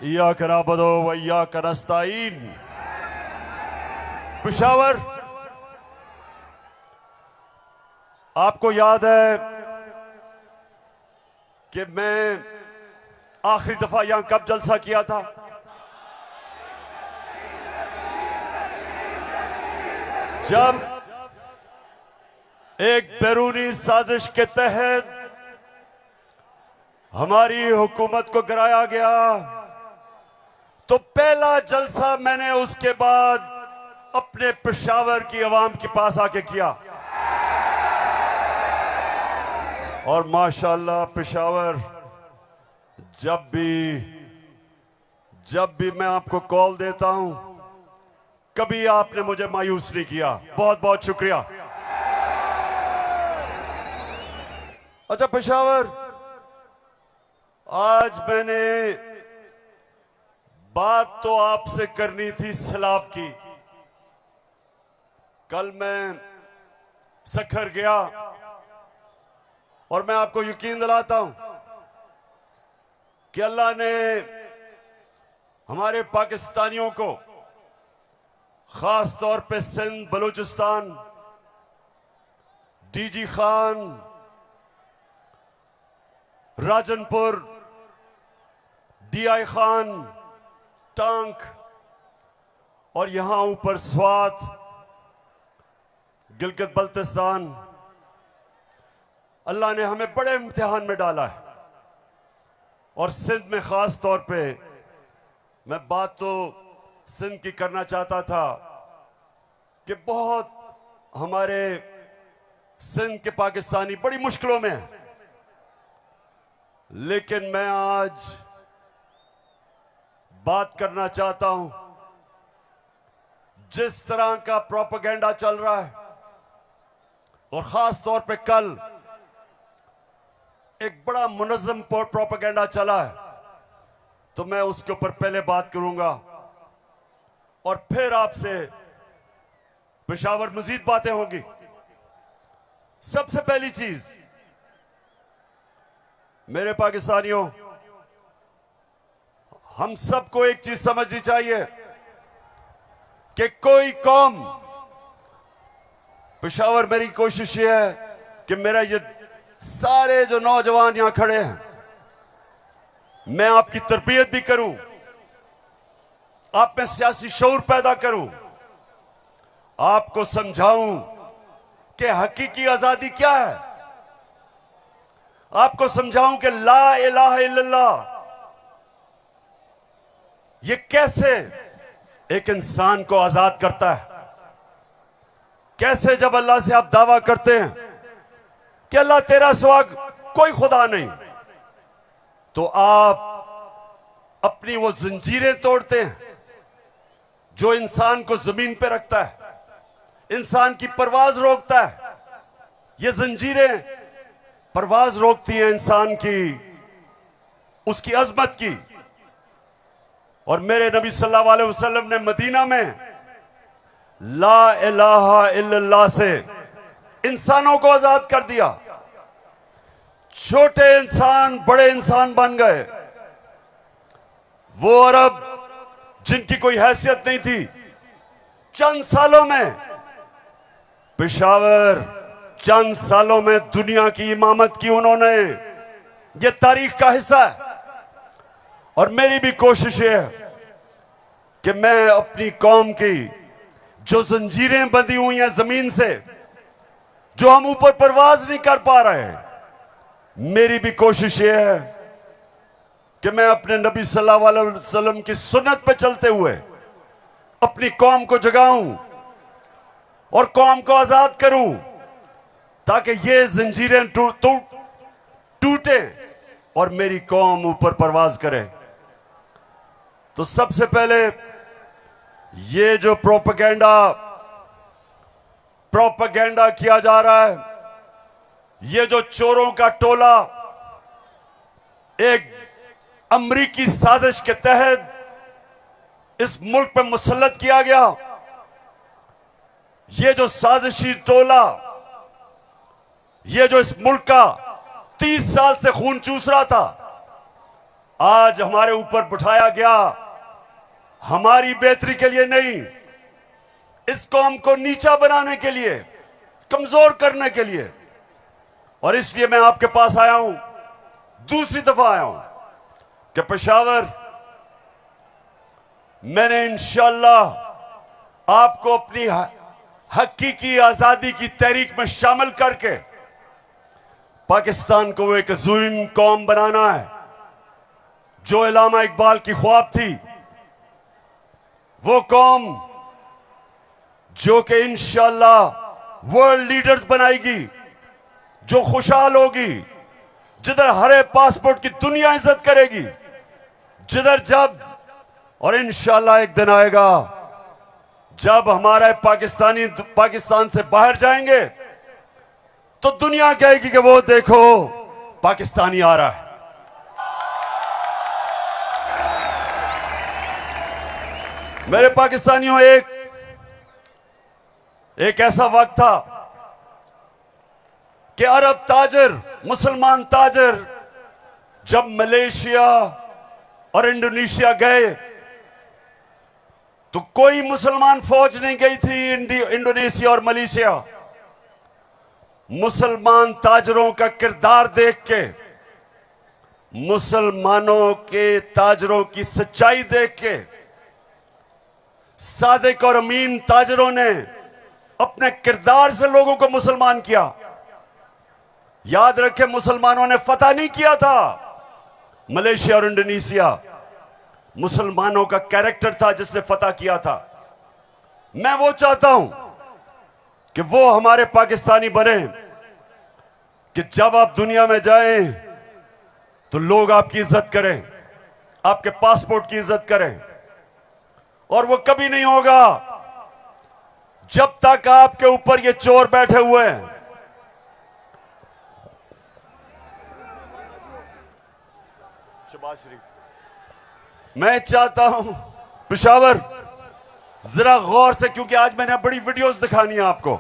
इय्याका नअबुदु व इय्याका नस्तईन। पेशावर, आपको याद है कि मैं आखिरी दफा यहां कब जलसा किया था? जब एक बैरूनी साजिश के तहत हमारी हुकूमत को गिराया गया, तो पहला जलसा मैंने उसके बाद अपने पेशावर की आवाम के पास आके किया। और माशाअल्लाह पेशावर, जब भी मैं आपको कॉल देता हूं, कभी आपने मुझे मायूस नहीं किया। बहुत बहुत शुक्रिया। अच्छा पेशावर, आज मैंने बात तो आपसे करनी थी सैलाब की। कल मैं सखर गया और मैं आपको यकीन दिलाता हूं कि अल्लाह ने हमारे पाकिस्तानियों को, खास तौर पे सिंध बलूचिस्तान, डीजी खान, राजनपुर, डीआई खान, टांक और यहां ऊपर स्वात, गिलगित बल्तिस्तान, अल्लाह ने हमें बड़े इम्तिहान में डाला है। और सिंध में खास तौर पे मैं बात तो सिंध की करना चाहता था कि बहुत हमारे सिंध के पाकिस्तानी बड़ी मुश्किलों में हैं, लेकिन मैं आज बात करना चाहता हूं, जिस तरह का प्रोपेगेंडा चल रहा है और खास तौर पे कल एक बड़ा मुनज़्ज़म प्रोपेगेंडा चला है, तो मैं उसके ऊपर पहले बात करूंगा और फिर आपसे पेशावर मजीद बातें होंगी। सबसे पहली चीज, मेरे पाकिस्तानियों, हम सबको एक चीज समझनी चाहिए कि कोई कौम, पेशावर मेरी कोशिश ये है कि मेरा ये सारे जो नौजवान यहां खड़े हैं, मैं आपकी तरबियत भी करूं, आप में सियासी शऊर पैदा करूं, आपको समझाऊं कि हकीकी आजादी क्या है, आपको समझाऊं कि ला इलाहा इल्लल्लाह ये कैसे एक इंसान को आजाद करता है। कैसे जब अल्लाह से आप दावा करते हैं कि अल्लाह तेरा सिवा कोई खुदा नहीं, तो आप अपनी वो जंजीरें तोड़ते हैं जो इंसान को जमीन पे रखता है, इंसान की परवाज रोकता है। ये जंजीरें परवाज रोकती हैं इंसान की, उसकी अजमत की। और मेरे नबी सल्लल्लाहु अलैहि वसल्लम ने मदीना में ला इलाहा इल्लल्लाह से इंसानों को आजाद कर दिया। छोटे इंसान बड़े इंसान बन गए। वो अरब जिनकी कोई हैसियत नहीं थी, चंद सालों में, पेशावर चंद सालों में दुनिया की इमामत की उन्होंने। ये तारीख का हिस्सा है। और मेरी भी कोशिश है कि मैं अपनी कौम की जो जंजीरें बंधी हुई हैं जमीन से, जो हम ऊपर परवाज नहीं कर पा रहे हैं, मेरी भी कोशिश ये है कि मैं अपने नबी सल्लल्लाहु अलैहि वसल्लम की सुन्नत पे चलते हुए अपनी कौम को जगाऊं और कौम को आजाद करूं, ताकि ये जंजीरें टूटे और मेरी कौम ऊपर परवाज करे। तो सबसे पहले ये जो प्रोपेगेंडा किया जा रहा है, ये जो चोरों का टोला एक अमरीकी साजिश के तहत इस मुल्क पर मुसल्लत किया गया, ये जो साजिशी टोला, ये जो इस मुल्क का 30 साल से खून चूस रहा था, आज हमारे ऊपर बिठाया गया हमारी बेहतरी के लिए नहीं, इस कौम को नीचा बनाने के लिए, कमजोर करने के लिए। और इसलिए मैं आपके पास आया हूं, दूसरी दफा आया हूं कि पेशावर मैंने इंशाअल्लाह आपको अपनी हकीकी आजादी की तहरीक में शामिल करके पाकिस्तान को एक अज़ीम कौम बनाना है। जो इलामा इकबाल की ख्वाब थी, वो कौम जो कि इंशाअल्लाह वर्ल्ड लीडर्स बनाएगी, जो खुशहाल होगी, जिधर हरे पासपोर्ट की दुनिया इज्जत करेगी, जिधर जब और इंशाअल्लाह एक दिन आएगा जब हमारे पाकिस्तानी पाकिस्तान से बाहर जाएंगे तो दुनिया कहेगी कि वो देखो पाकिस्तानी आ रहा है। मेरे पाकिस्तानियों, एक ऐसा वक्त था कि अरब ताजर, मुसलमान ताजर जब मलेशिया और इंडोनेशिया गए तो कोई मुसलमान फौज नहीं गई थी इंडोनेशिया और मलेशिया। मुसलमान ताजरों का किरदार देख के, मुसलमानों के ताजरों की सच्चाई देख के सादिक और अमीन ताजरों ने अपने किरदार से लोगों को मुसलमान किया। याद रखें, मुसलमानों ने फतह नहीं किया था मलेशिया और इंडोनेशिया, मुसलमानों का कैरेक्टर था जिसने फतह किया था। मैं वो चाहता हूं कि वो हमारे पाकिस्तानी बने कि जब आप दुनिया में जाएं तो लोग आपकी इज्जत करें, आपके पासपोर्ट की इज्जत करें। और वो कभी नहीं होगा जब तक आपके ऊपर ये चोर बैठे हुए हैं। शहबाज शरीफ, मैं चाहता हूं पेशावर जरा गौर से, क्योंकि आज मैंने बड़ी वीडियोस दिखानी है आपको।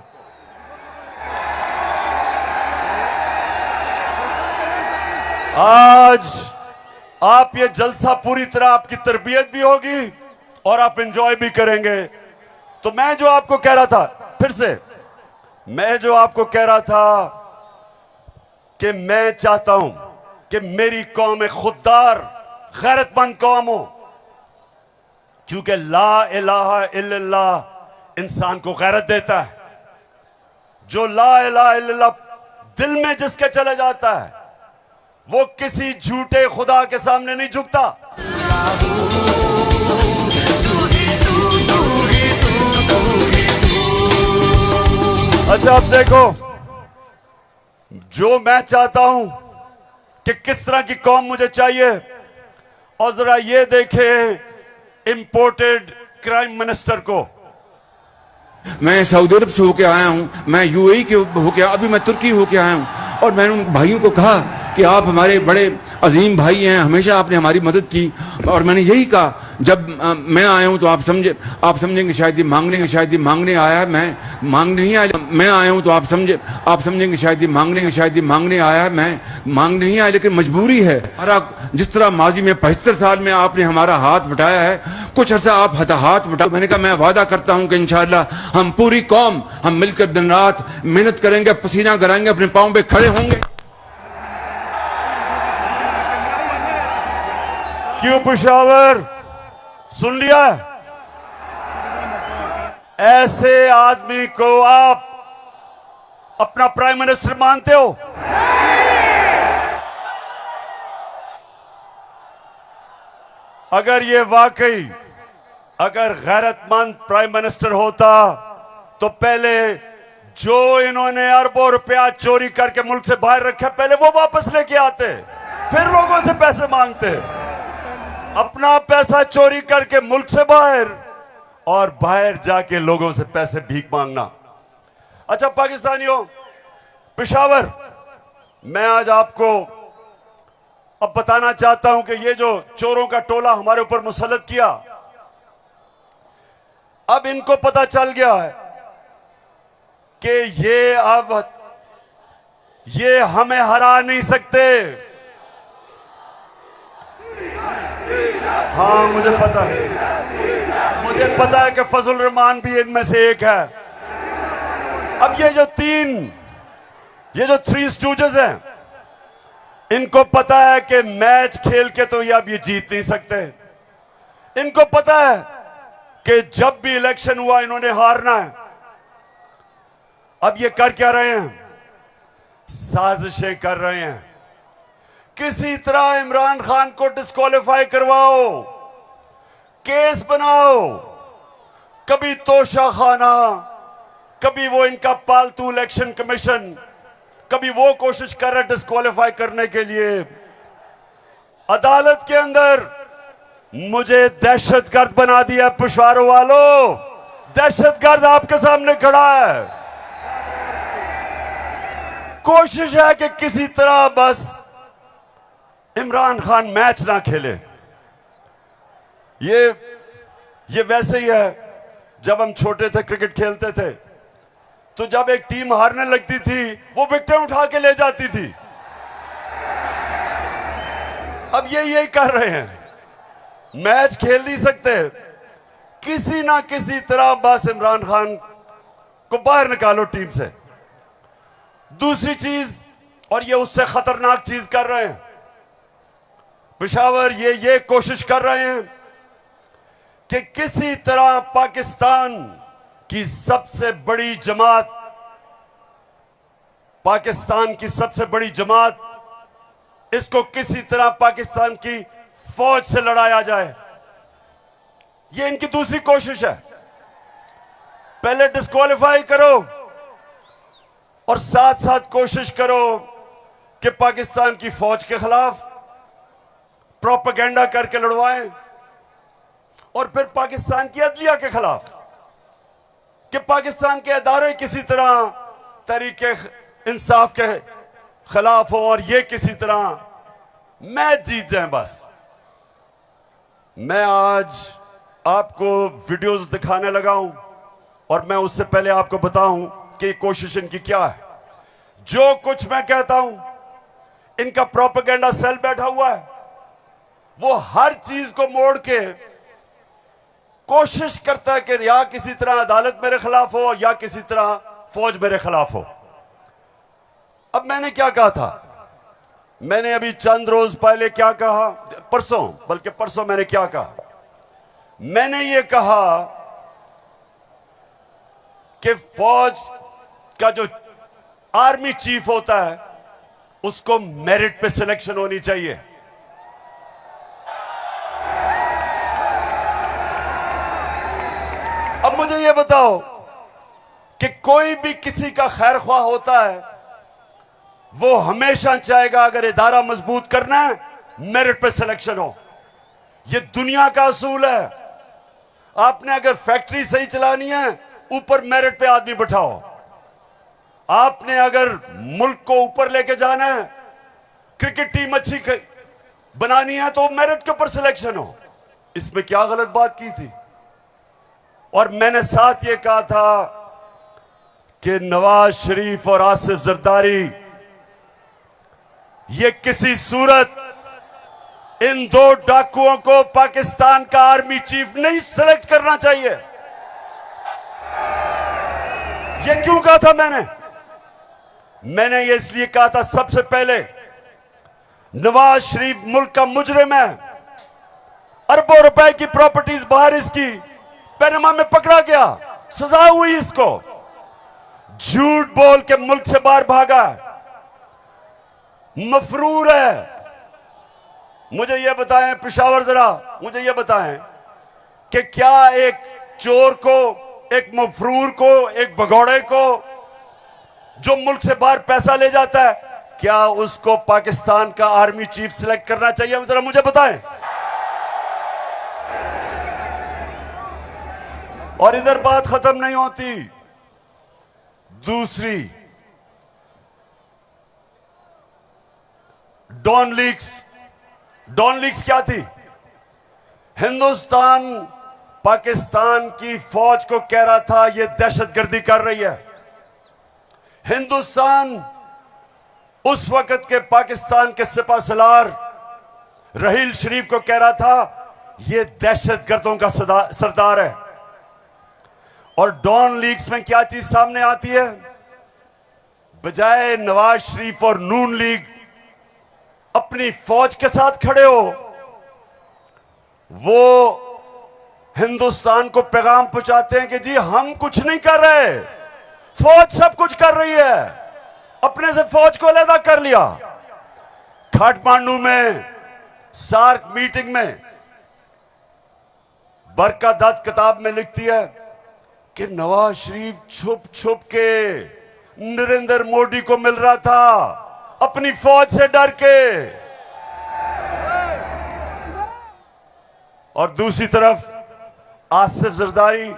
आज आप ये जलसा पूरी तरह आपकी तरबियत भी होगी और आप एंजॉय भी करेंगे। तो मैं जो आपको कह रहा था, फिर से मैं जो आपको कह रहा था कि मैं चाहता हूं कि मेरी कौम एक खुददार गैरतमंद कौम हो, क्योंकि ला इलाहा इल्लल्लाह इंसान को गैरत देता है। जो ला इलाहा इल्लल्लाह दिल में जिसके चले जाता है वो किसी झूठे खुदा के सामने नहीं झुकता। अच्छा, अब देखो, जो मैं चाहता हूं कि किस तरह की कौम मुझे चाहिए, और जरा ये देखें इंपोर्टेड क्राइम मिनिस्टर को। मैं सऊदी अरब से होके आया हूं, मैं यूएई के होके, अभी मैं तुर्की होके आया हूं, और मैंने उन भाइयों को कहा कि आप हमारे बड़े अजीम भाई हैं, हमेशा आपने हमारी मदद की। और मैंने यही कहा, जब मैं आया हूं तो आप समझेंगे शायद ये मांगने आया है, मैं मांगने नहीं आया। मैं आया हूं तो आप समझेंगे शायद ये मांगने आया है, मैं मांगने नहीं आया, लेकिन मजबूरी है। जिस तरह माजी में 75 साल में आपने हमारा हाथ बटाया है, कुछ अर्सा आप हाथ बटा। मैंने कहा मैं वादा करता हूं कि इंशाअल्लाह हम पूरी कौम हम मिलकर दिन रात मेहनत करेंगे, पसीना कराएंगे, अपने पांव पे खड़े होंगे। क्यों पेशावर, सुन लिया? ऐसे आदमी को आप अपना प्राइम मिनिस्टर मानते हो? अगर ये वाकई अगर गैरतमंद प्राइम मिनिस्टर होता तो पहले जो इन्होंने अरबों रुपया चोरी करके मुल्क से बाहर रखा, पहले वो वापस लेके आते, फिर लोगों से पैसे मांगते। अपना पैसा चोरी करके मुल्क से बाहर, और बाहर जाके लोगों से पैसे भीख मांगना। अच्छा पाकिस्तानियों, पेशावर, मैं आज आपको अब बताना चाहता हूं कि ये जो चोरों का टोला हमारे ऊपर मुसल्लत किया, अब इनको पता चल गया है कि ये हमें हरा नहीं सकते। हाँ मुझे पता है कि फजल रहमान भी इनमें से एक है। अब ये जो थ्री स्टूजेस हैं, इनको पता है कि मैच खेल के तो ये अब ये जीत नहीं सकते। इनको पता है कि जब भी इलेक्शन हुआ इन्होंने हारना है। अब ये कर क्या रहे हैं? साजिशें कर रहे हैं। किसी तरह इमरान खान को डिस्क्वालीफाई करवाओ, केस बनाओ, कभी तोशा खाना, कभी वो इनका पालतू इलेक्शन कमीशन, कभी वो कोशिश कर रहे डिस्क्वालीफाई करने के लिए। अदालत के अंदर मुझे दहशतगर्द बना दिया पिशवारों वालों। दहशतगर्द आपके सामने खड़ा है। कोशिश है कि किसी तरह बस इमरान खान मैच ना खेले। ये वैसे ही है, जब हम छोटे थे क्रिकेट खेलते थे तो जब एक टीम हारने लगती थी वो विकेटें उठा के ले जाती थी। अब ये यही कर रहे हैं, मैच खेल नहीं सकते, किसी ना किसी तरह बस इमरान खान को बाहर निकालो टीम से। दूसरी चीज, और ये उससे खतरनाक चीज कर रहे हैं, पेशावर ये कोशिश कर रहे हैं कि किसी तरह पाकिस्तान की सबसे बड़ी जमात, इसको किसी तरह पाकिस्तान की फौज से लड़ाया जाए। ये इनकी दूसरी कोशिश है। पहले डिस्क्वालीफाई करो और साथ साथ कोशिश करो कि पाकिस्तान की फौज के खिलाफ प्रोपेगेंडा करके लड़वाएं, और फिर पाकिस्तान की अदलिया के खिलाफ कि पाकिस्तान के अदारे किसी तरह तरीके इंसाफ के खिलाफ हो और ये किसी तरह मैच जीत जाएं। बस मैं आज आपको वीडियोस दिखाने लगा हूं, और मैं उससे पहले आपको बताऊं कि कोशिश इनकी क्या है। जो कुछ मैं कहता हूं, इनका प्रोपेगेंडा सेल बैठा हुआ है, वो हर चीज को मोड़ के कोशिश करता है कि या किसी तरह अदालत मेरे खिलाफ हो या किसी तरह फौज मेरे खिलाफ हो। अब मैंने क्या कहा था, मैंने अभी चंद रोज पहले क्या कहा, परसों मैंने क्या कहा, मैंने ये कहा कि फौज का जो आर्मी चीफ होता है उसको मेरिट पे सिलेक्शन होनी चाहिए। अब मुझे यह बताओ कि कोई भी किसी का खैर ख्वाह होता है, वो हमेशा चाहेगा अगर इदारा मजबूत करना है मेरिट पे सिलेक्शन हो। यह दुनिया का असूल है। आपने अगर फैक्ट्री सही चलानी है ऊपर मेरिट पे आदमी बिठाओ। आपने अगर मुल्क को ऊपर लेके जाना है, क्रिकेट टीम अच्छी बनानी है तो मेरिट के ऊपर सिलेक्शन हो। इसमें क्या गलत बात की थी? और मैंने साथ ये कहा था कि नवाज शरीफ और आसिफ जरदारी, ये किसी सूरत इन दो डाकुओं को पाकिस्तान का आर्मी चीफ नहीं सिलेक्ट करना चाहिए। ये क्यों कहा था मैंने ये इसलिए कहा था, सबसे पहले नवाज शरीफ मुल्क का मुजरिम है, अरबों रुपए की प्रॉपर्टीज बाहर इसकी पैनमा में पकड़ा गया, सजा हुई इसको, झूठ बोल के मुल्क से बाहर भागा, मफरूर है। मुझे यह बताएं पेशावर, जरा मुझे यह बताएं कि क्या एक चोर को, एक मफरूर को, एक भगौड़े को जो मुल्क से बाहर पैसा ले जाता है, क्या उसको पाकिस्तान का आर्मी चीफ सिलेक्ट करना चाहिए? जरा मुझे बताएं। और इधर बात खत्म नहीं होती। दूसरी, डॉन लीक्स क्या थी? हिंदुस्तान पाकिस्तान की फौज को कह रहा था ये दहशतगर्दी कर रही है। हिंदुस्तान उस वक्त के पाकिस्तान के सिपहसालार रहील शरीफ को कह रहा था ये दहशतगर्दों का सरदार है। और डॉन लीग्स में क्या चीज सामने आती है? बजाय नवाज शरीफ और नून लीग अपनी फौज के साथ खड़े हो, वो हिंदुस्तान को पैगाम पहुंचाते हैं कि जी हम कुछ नहीं कर रहे, फौज सब कुछ कर रही है। अपने से फौज को अलग कर लिया। काठमांडू में सार्क मीटिंग में बरका दत्त किताब में लिखती है कि नवाज शरीफ छुप छुप के नरेंद्र मोदी को मिल रहा था अपनी फौज से डर के। और दूसरी तरफ आसिफ जरदारी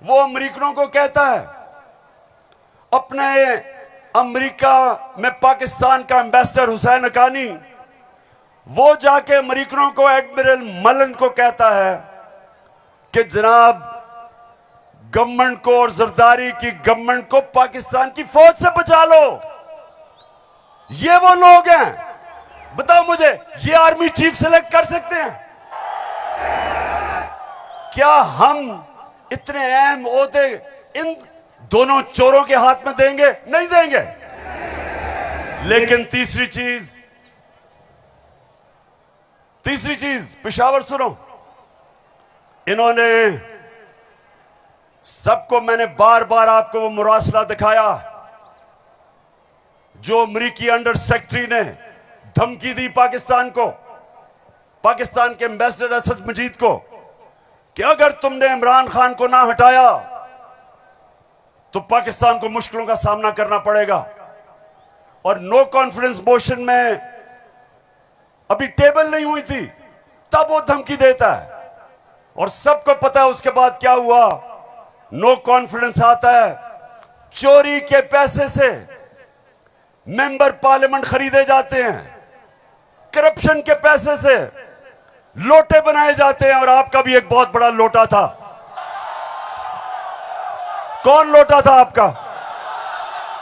वो अमेरिकनों को कहता है, अपने अमेरिका में पाकिस्तान का एम्बेसडर हुसैन हक्कानी वो जाके अमेरिकनों को एडमिरल मलन को कहता है कि जनाब गवर्नमेंट को और जरदारी की गवर्नमेंट को पाकिस्तान की फौज से बचा लो। ये वो लोग हैं, बताओ मुझे, ये आर्मी चीफ सेलेक्ट कर सकते हैं? क्या हम इतने अहम ओहदे इन दोनों चोरों के हाथ में देंगे? नहीं देंगे। लेकिन तीसरी चीज पेशावर सुनो, इन्होंने सबको, मैंने बार बार आपको वो मुरासला दिखाया जो अमरीकी अंडर सेक्रेटरी ने धमकी दी पाकिस्तान को, पाकिस्तान के एम्बेसडर असद मजीद को, कि अगर तुमने इमरान खान को ना हटाया तो पाकिस्तान को मुश्किलों का सामना करना पड़ेगा। और नो कॉन्फिडेंस मोशन में अभी टेबल नहीं हुई थी तब वो धमकी देता है। और सबको पता है उसके बाद क्या हुआ। नो कॉन्फिडेंस आता है, चोरी के पैसे से मेंबर पार्लियामेंट खरीदे जाते हैं, करप्शन के पैसे से लोटे बनाए जाते हैं। और आपका भी एक बहुत बड़ा लोटा था। कौन लोटा था आपका?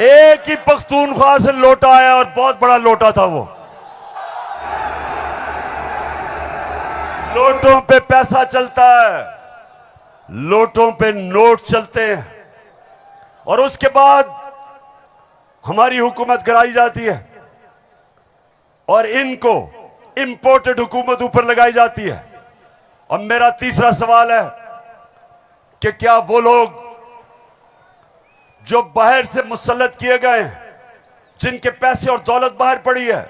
एक ही पख्तूनख्वा से लोटा आया और बहुत बड़ा लोटा था वो। लोटों पे पैसा चलता है, लोटों पे नोट चलते हैं, और उसके बाद हमारी हुकूमत गिराई जाती है और इनको इंपोर्टेड हुकूमत ऊपर लगाई जाती है। और मेरा तीसरा सवाल है कि क्या वो लोग जो बाहर से मुसल्लत किए गए हैं, जिनके पैसे और दौलत बाहर पड़ी है,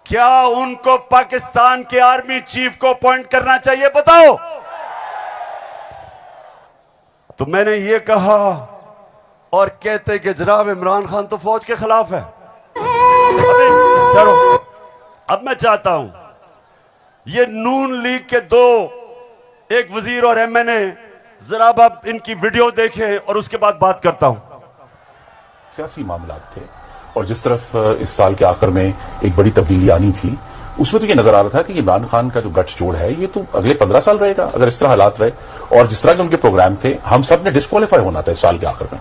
क्या उनको पाकिस्तान के आर्मी चीफ को अपॉइंट करना चाहिए? बताओ। तो मैंने ये कहा और कहते कि जनाब इमरान खान तो फौज के खिलाफ है। अभी ठहरो, अब मैं चाहता हूं ये नून लीग के दो, एक वजीर और एमएनए, जरा आप इनकी वीडियो देखें और उसके बाद बात करता हूं। सियासी मामला थे और जिस तरफ इस साल के आखिर में एक बड़ी तब्दीली आनी थी, उसमें तो ये नजर आ रहा था कि इमरान खान का जो गठजोड़ है ये तो अगले 15 साल रहेगा अगर इस तरह हालात रहे। और जिस तरह के उनके प्रोग्राम थे, हम सब ने डिस्क्वालीफाई होना था इस साल के आखिर में,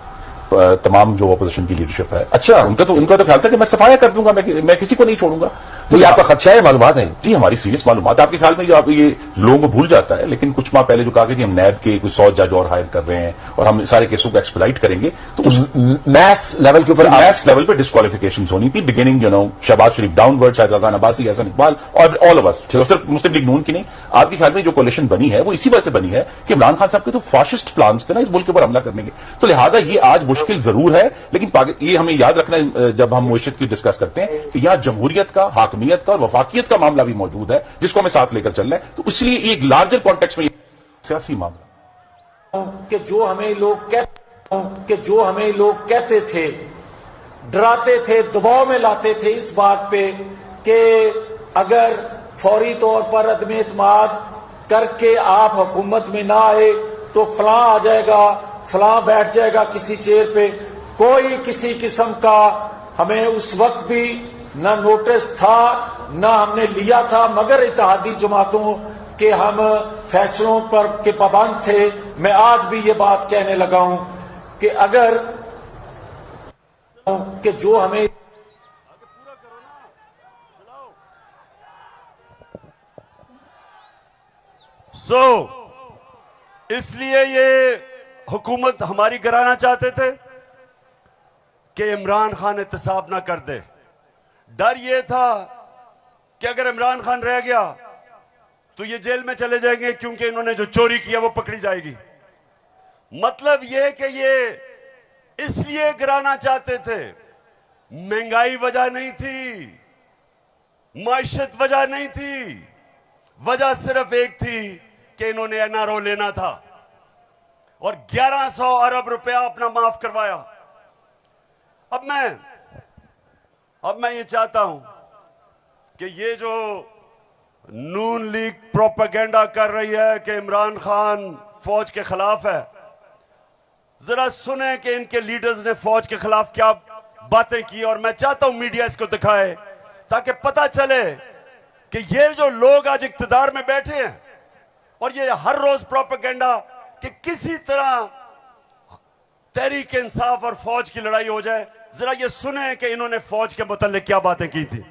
तमाम जो अपोजिशन की लीडरशिप है। अच्छा, उनका तो ख्याल था कि मैं सफाया कर दूंगा, मैं किसी को नहीं छोड़ूंगा। तो ये आपका खदशा है? मालूमात है जी, हमारी सीरियस मालूमात है। आपके ख्याल में जो आप ये लोगों को भूल जाता है, लेकिन कुछ माह पहले जो कहा कि हम नैब के कुछ 100 जज और हायर कर रहे हैं और हम सारे केसों को एक्सप्लाइट करेंगे, तो उस मैथ्स लेवल के ऊपर मैथ्स लेवल पे डिस्क्वालिफिकेशन होनी थी। बिगिनिंग शहबाज शरीफ डाउनवर्ड, शाहजहान अब्बासी, हसन इकबाल और ऑल ऑफ अस, सिर्फ मुस्लिम लीग नून की नहीं। आपके ख्याल में जो कोalition बनी है वो इसी वजह से बनी है कि इमरान खान साहब के तो फाशिस्ट प्लान्स थे ना इस मुल्क के ऊपर हमला करने के। तो लिहाजा ये आज मुश्किल जरूर है, लेकिन ये हमें याद रखना है जब हम मुईशत की डिस्कस करते हैं कि यहां जमहूरियत का, हाकमियत का और वफाकियत का मामला भी मौजूद है जिसको हमें साथ लेकर चलना है। तो इसलिए एक लार्जर कॉन्टेक्स्ट में सियासी मामला कि जो हमें लोग कहते थे, डराते थे, दबाव में लाते थे इस बात पे कि अगर फौरी तौर पर अदम एतमाद करके आप हुकूमत में ना आए तो फलां आ जाएगा, फलां बैठ जाएगा किसी चेयर पे। कोई किसी किस्म का हमें उस वक्त भी न नोटिस था न हमने लिया था, मगर इत्तेहादी जमातों के हम फैसलों पर के पाबंद थे। मैं आज भी ये बात कहने लगा हूं कि अगर कि जो हमें इसलिए ये हुकूमत हमारी गिराना चाहते थे कि इमरान खान एहतसाब ना कर दे। डर ये था कि अगर इमरान खान रह गया तो ये जेल में चले जाएंगे, क्योंकि इन्होंने जो चोरी किया वो पकड़ी जाएगी। मतलब ये कि ये इसलिए गिराना चाहते थे, महंगाई वजह नहीं थी, माइशत वजह नहीं थी, वजह सिर्फ एक थी कि इन्होंने एनआरओ लेना था और 1100 अरब रुपया अपना माफ करवाया। अब मैं ये चाहता हूं कि ये जो नून लीग प्रोपेगेंडा कर रही है कि इमरान खान फौज के खिलाफ है, जरा सुने कि इनके लीडर्स ने फौज के खिलाफ क्या बातें की। और मैं चाहता हूं मीडिया इसको दिखाए ताकि पता चले कि ये जो लोग आज इक्तिदार में बैठे हैं और ये हर रोज प्रोपेगेंडा कि किसी तरह तहरीक इंसाफ और फौज की लड़ाई हो जाए, जरा ये सुने कि इन्होंने फौज के मुताल्लिक क्या बातें की थी।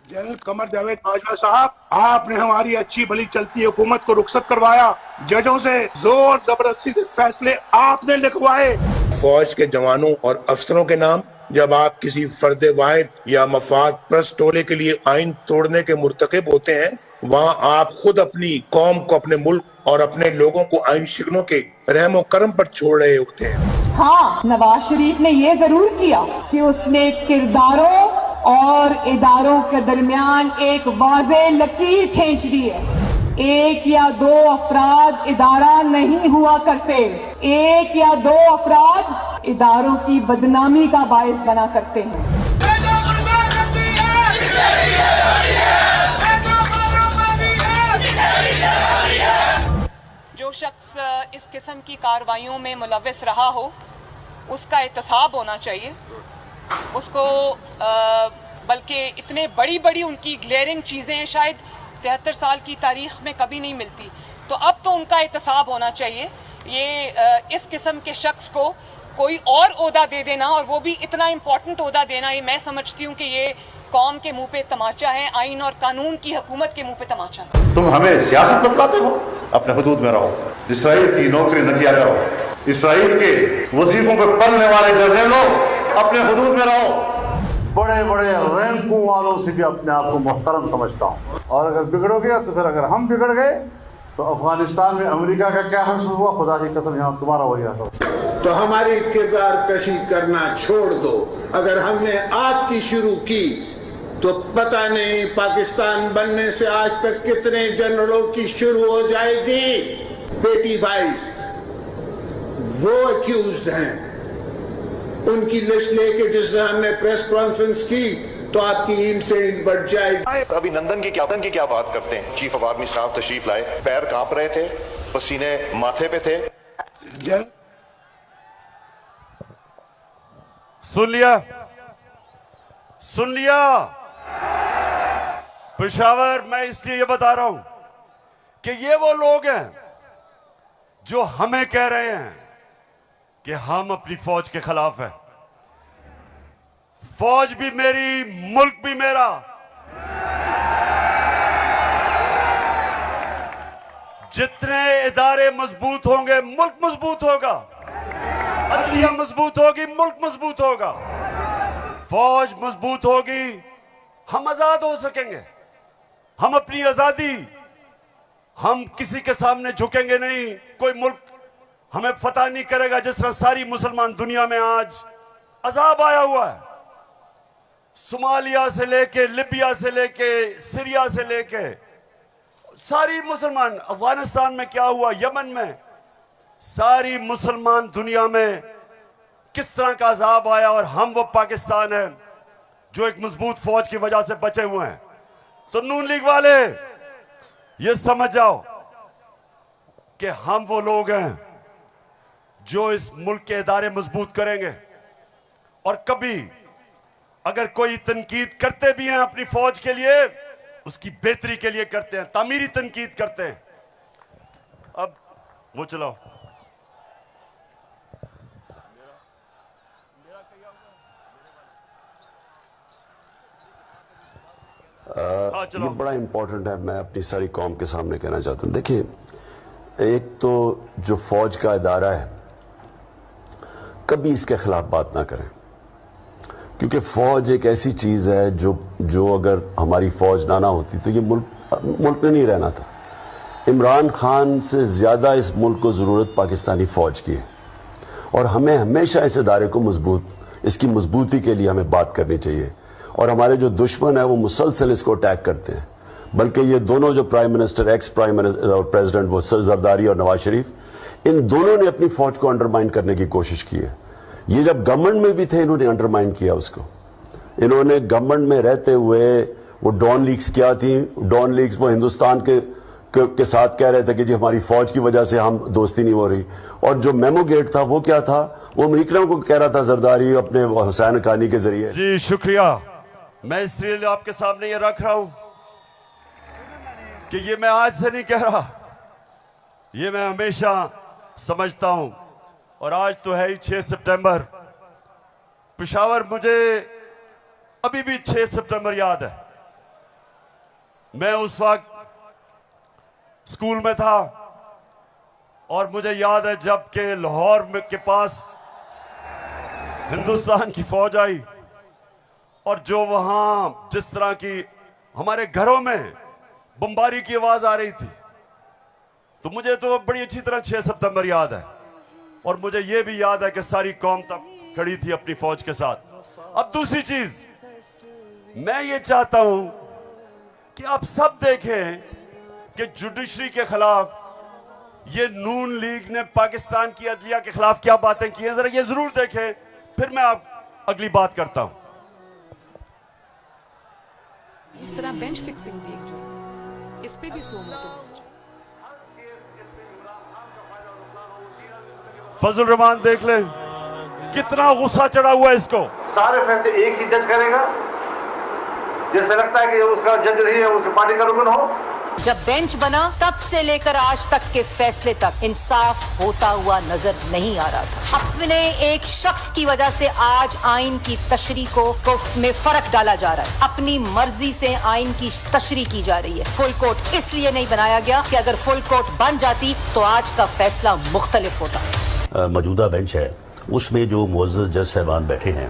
जनरल कमर जावेद बाजवा साहब, आपने हमारी अच्छी भली चलती हुकूमत को रुखसत करवाया, जजों से जोर जबरदस्ती से फैसले आपने लिखवाए। फौज के जवानों और अफसरों के नाम जब आप किसी फर्द वाहिद या मफाद परस्त टोले के लिए आइन तोड़ने के मुर्तकिब होते हैं, वहाँ आप खुद अपनी कौम को, अपने मुल्क और अपने लोगों को आइन शिकनों के रहमो करम पर छोड़ रहे होते हैं। हाँ, नवाज शरीफ ने ये जरूर किया कि उसने किरदारों और इदारों के दरमियान एक वाज़े लकीर खींच दी है। एक या दो अफराद इदारा नहीं हुआ करते, एक या दो अफराद इदारों की बदनामी का बायस बना करते हैं। जो शख्स इस किस्म की कार्रवाइयों में मुलव्वस रहा हो उसका एहतसाब होना चाहिए। उसको बल्कि इतने बड़ी उनकी ग्लेयरिंग चीज़ें शायद 73 साल की तारीख में कभी नहीं मिलती, तो अब तो उनका एहतसाब होना चाहिए। ये इस किस्म के शख्स को कोई और ओहदा दे देना, और वो भी इतना इम्पोर्टेंट ओहदा देना, ये मैं समझती हूँ कि ये कौम के मुंह पे तमाचा है, आइन और कानून की हुकूमत के मुंह पे तमाचा है। तुम हमें सियासत बतलाते हो, अपने हुदूद में रहो, इसराइल की नौकरी न किया करो, इसराइल के वजीफों पर पलने वाले जर्नलों अपने हुदूद में रहो। बड़े बड़े रैंकों वालों से भी अपने आप को मुहतरम समझता हूँ, और अगर बिगड़ोगे तो फिर अगर हम बिगड़ गए तो अफगानिस्तान में अमेरिका का क्या हश्र हुआ, खुदा की कसम यहाँ तुम्हारा वही हश्र। तो हमारी किरदार कशी करना छोड़ दो। अगर हमने आपकी शुरू की तो पता नहीं पाकिस्तान बनने से आज तक कितने जनरलों की शुरू हो जाएगी। बेटी भाई वो अक्यूज्ड हैं, उनकी लिस्ट लेके जिस दिन हमने प्रेस कॉन्फ्रेंस की तो आपकी ईंट से ईंट बढ़ जाएगी। अभिनंदन की क्या बात करते हैं। चीफ ऑफ आर्मी स्टाफ तशरीफ लाए, पैर कांप रहे थे, पसीने माथे पे थे। सुन लिया पेशावर, मैं इसलिए ये बता रहा हूं कि ये वो लोग हैं जो हमें कह रहे हैं कि हम अपनी फौज के खिलाफ हैं। फौज भी मेरी, मुल्क भी मेरा। जितने इदारे मजबूत होंगे मुल्क मजबूत होगा, अदलिया मजबूत होगी मुल्क मजबूत होगा, फौज मजबूत होगी हम आजाद हो सकेंगे। हम अपनी आजादी, हम किसी के सामने झुकेंगे नहीं, कोई मुल्क हमें फतह नहीं करेगा। जिस तरह सारी मुसलमान दुनिया में आज अजाब आया हुआ है, सोमालिया से लेके, लिबिया से लेके, सीरिया से लेके, सारी मुसलमान, अफगानिस्तान में क्या हुआ, यमन में, सारी मुसलमान दुनिया में किस तरह का अजाब आया, और हम वो पाकिस्तान है जो एक मजबूत फौज की वजह से बचे हुए हैं। तो नून लीग वाले ये समझ जाओ कि हम वो लोग हैं जो इस मुल्क के इदारे मजबूत करेंगे। और कभी अगर कोई तनकीद करते भी हैं अपनी फौज के लिए, उसकी बेहतरी के लिए करते हैं, तामीरी तनकीद करते हैं। अब वो चलाओ। चलो। ये बड़ा इम्पोर्टेंट है, मैं अपनी सारी कौम के सामने कहना चाहता हूँ। देखिए, एक तो जो फौज का इदारा है, कभी इसके खिलाफ बात ना करें, क्योंकि फौज एक ऐसी चीज है जो अगर हमारी फौज ना होती तो ये मुल्क में नहीं रहना था। इमरान खान से ज्यादा इस मुल्क को जरूरत पाकिस्तानी फौज की है, और हमें हमेशा इस इदारे को इसकी मजबूती के लिए हमें बात करनी चाहिए। और हमारे जो दुश्मन है वो मुसलसल इसको अटैक करते हैं, बल्कि ये दोनों जो prime minister, ex prime minister और प्रेसिडेंट, वो जरदारी और नवाज शरीफ, इन दोनों ने अपनी फौज को अंडरमाइन करने की कोशिश की है। ये जब गवर्नमेंट में भी थे, इन्होंने अंडरमाइन किया उसको। इन्होंने गवर्नमेंट में रहते हुए वो डॉन लीग्स क्या थी, डॉन लीग्स वो हिंदुस्तान के साथ कह रहे थे कि जी हमारी फौज की वजह से हम दोस्ती नहीं हो रही। और जो मेमो गेट था वो क्या था, वो अमेरिकनों को कह रहा था जरदारी अपने हुसैन हक्कानी के जरिए। जी शुक्रिया। मैं इसलिए आपके सामने ये रख रहा हूं कि ये मैं आज से नहीं कह रहा, ये मैं हमेशा समझता हूं। और आज तो है ही 6 सितंबर। पेशावर, मुझे अभी भी 6 सितंबर याद है। मैं उस वक्त स्कूल में था और मुझे याद है जब के लाहौर के पास हिंदुस्तान की फौज आई और जो वहां जिस तरह की हमारे घरों में बमबारी की आवाज आ रही थी, तो मुझे तो बड़ी अच्छी तरह 6 सितंबर याद है। और मुझे यह भी याद है कि सारी कौम तब खड़ी थी अपनी फौज के साथ। अब दूसरी चीज, मैं ये चाहता हूं कि आप सब देखें कि जुडिशरी के खिलाफ ये नून लीग ने पाकिस्तान की अदलिया के खिलाफ क्या बातें की हैं, जरा ये जरूर देखें, फिर मैं आप अगली बात करता हूं। इस तरह बेंच फिक्सिंग भी एक जुर्म, इस पे भी फजल रहमान देख ले कितना गुस्सा चढ़ा हुआ है इसको। सारे फैसले एक ही जज करेगा, जैसे लगता है कि उसका जज नहीं है, उसकी पार्टी का रुकन हो। जब बेंच बना तब से लेकर आज तक के फैसले तक इंसाफ होता हुआ नजर नहीं आ रहा था। अपने एक शख्स की वजह से आज आइन की तशरीह को में फर्क डाला जा रहा है। अपनी मर्जी से आइन की तशरीह की जा रही है। फुल कोर्ट इसलिए नहीं बनाया गया कि अगर फुल कोर्ट बन जाती तो आज का फैसला मुख्तलिफ होता। मौजूदा बेंच है, उसमें जो मुअज़्ज़ज़ जज साहबान बैठे हैं,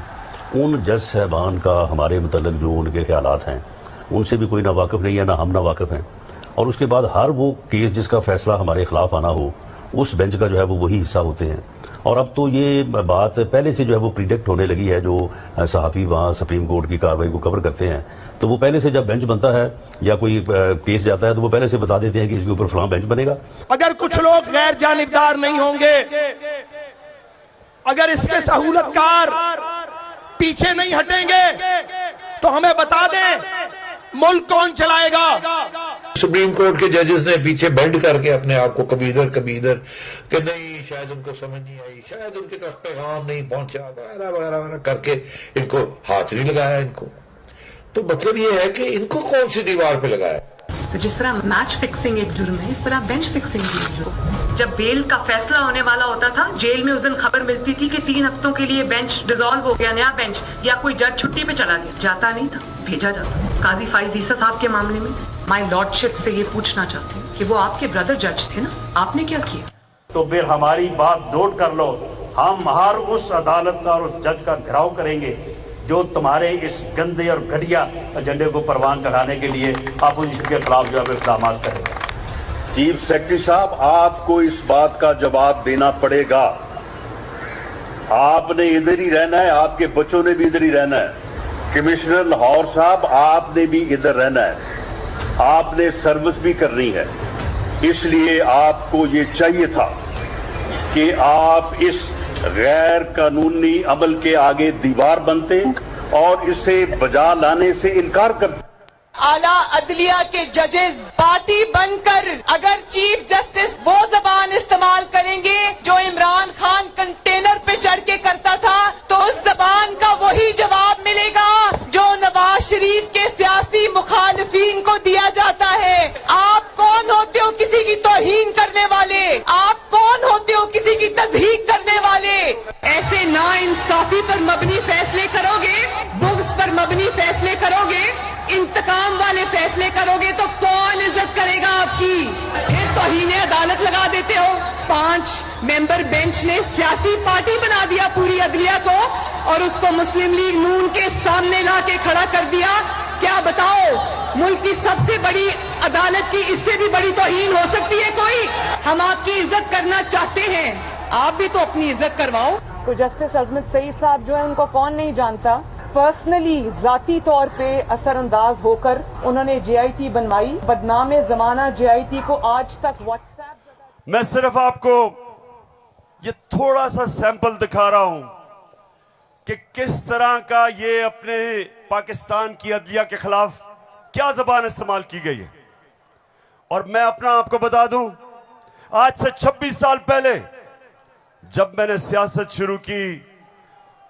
उन जज साहबान का हमारे मुतल्लिक़ जो उनके ख्यालात हैं उनसे भी कोई ना वाकिफ़ नहीं है, ना हम ना वाकिफ़ हैं। और उसके बाद हर वो केस जिसका फैसला हमारे खिलाफ आना हो, उस बेंच का जो है वो वही हिस्सा होते हैं। और अब तो ये बात पहले से जो है वो प्रिडिक्ट होने लगी है। जो सहाफ़ी वहाँ सुप्रीम कोर्ट की कार्रवाई को कवर करते हैं, तो वो पहले से जब बेंच बनता है या कोई केस जाता है तो वो पहले से बता देते हैं कि इसके ऊपर फलां बेंच बनेगा। अगर कुछ लोग गैर जानिबदार नहीं होंगे, अगर इसके सहूलतकार पीछे नहीं हटेंगे, तो हमें बता दें मुल्क कौन चलाएगा। सुप्रीम कोर्ट के जजेस ने पीछे बेंड करके अपने आप को कभी इधर कि नहीं, शायद उनको समझ नहीं आई, शायद उनके तक पैगाम नहीं पहुंचा, वगैरह वगैरह वगैरह करके इनको हाथ नहीं लगाया इनको। तो मतलब ये है कि इनको कौन सी दीवार पे लगाया। तो जिस तरह मैच फिक्सिंग एक जुर्म है, इस तरह बेंच फिक्सिंग भी एक जुर्म। जब बेल का फैसला होने वाला होता था, जेल में उस दिन खबर मिलती थी कि 3 हफ्तों के लिए बेंच डिसॉल्व हो गया, नया बेंच, या कोई जज छुट्टी पे चला गया, जाता नहीं था, भेजा जाता। काजी फाइज ईसा साहब के मामले में माय लॉर्डशिप से ये पूछना चाहते हैं कि वो आपके ब्रदर जज थे ना, आपने क्या किया? तो फिर हमारी बात नोट कर लो, हम हर उस अदालत का और उस जज का घेराव करेंगे जो तुम्हारे इस गंदे और घटिया एजेंडे को परवान चढ़ाने के लिए अपोजिशन के खिलाफ जो है इक़दाम करेगा। चीफ सेक्रेटरी साहब, आपको इस बात का जवाब देना पड़ेगा। आपने इधर ही रहना है, आपके बच्चों ने भी इधर ही रहना है। कमिश्नर लाहौर साहब, आपने भी इधर रहना है, आपने सर्विस भी करनी है। इसलिए आपको ये चाहिए था कि आप इस गैर कानूनी अमल के आगे दीवार बनते और इसे बजा लाने से इनकार करते। आला अदलिया के जजेस पार्टी बनकर अगर चीफ जस्टिस वो जबान इस्तेमाल करेंगे जो इमरान खान कंटेनर पे चढ़ के करता था, तो उस जबान का वही जवाब मिलेगा जो नवाज शरीफ के सियासी मुखालिफिन को दिया जाता है। आप कौन होते हो किसी की तौहीन करने वाले? आप कौन होते हो किसी की तज़हीक करने वाले? ऐसे नाइंसाफी पर मबनी फैसले करोगे, बुग़्ज़ पर मबनी फैसले करोगे, इंतकाम वाले फैसले करोगे तो कौन इज्जत करेगा आपकी? फिर तौहीन अदालत लगा देते हो। 5 मेंबर बेंच ने सियासी पार्टी बना दिया पूरी अदलिया को और उसको मुस्लिम लीग नून के सामने ला के खड़ा कर दिया। क्या बताओ, मुल्क की सबसे बड़ी अदालत की इससे भी बड़ी तौहीन हो सकती है कोई? हम आपकी इज्जत करना चाहते हैं, आप भी तो अपनी इज्जत करवाओ। तो जस्टिस अजमत सईद साहब जो है उनको कौन नहीं जानता। पर्सनली जाती तौर पे असरअंदाज होकर उन्होंने JIT बनवाई। बदनाम जमाना JIT को आज तक व्हाट्सएप। मैं सिर्फ आपको ये थोड़ा सा सैंपल दिखा रहा हूं कि किस तरह का ये अपने पाकिस्तान की अदलिया के खिलाफ क्या जबान इस्तेमाल की गई है। और मैं अपना आपको बता दूं, आज से 26 साल पहले जब मैंने सियासत शुरू की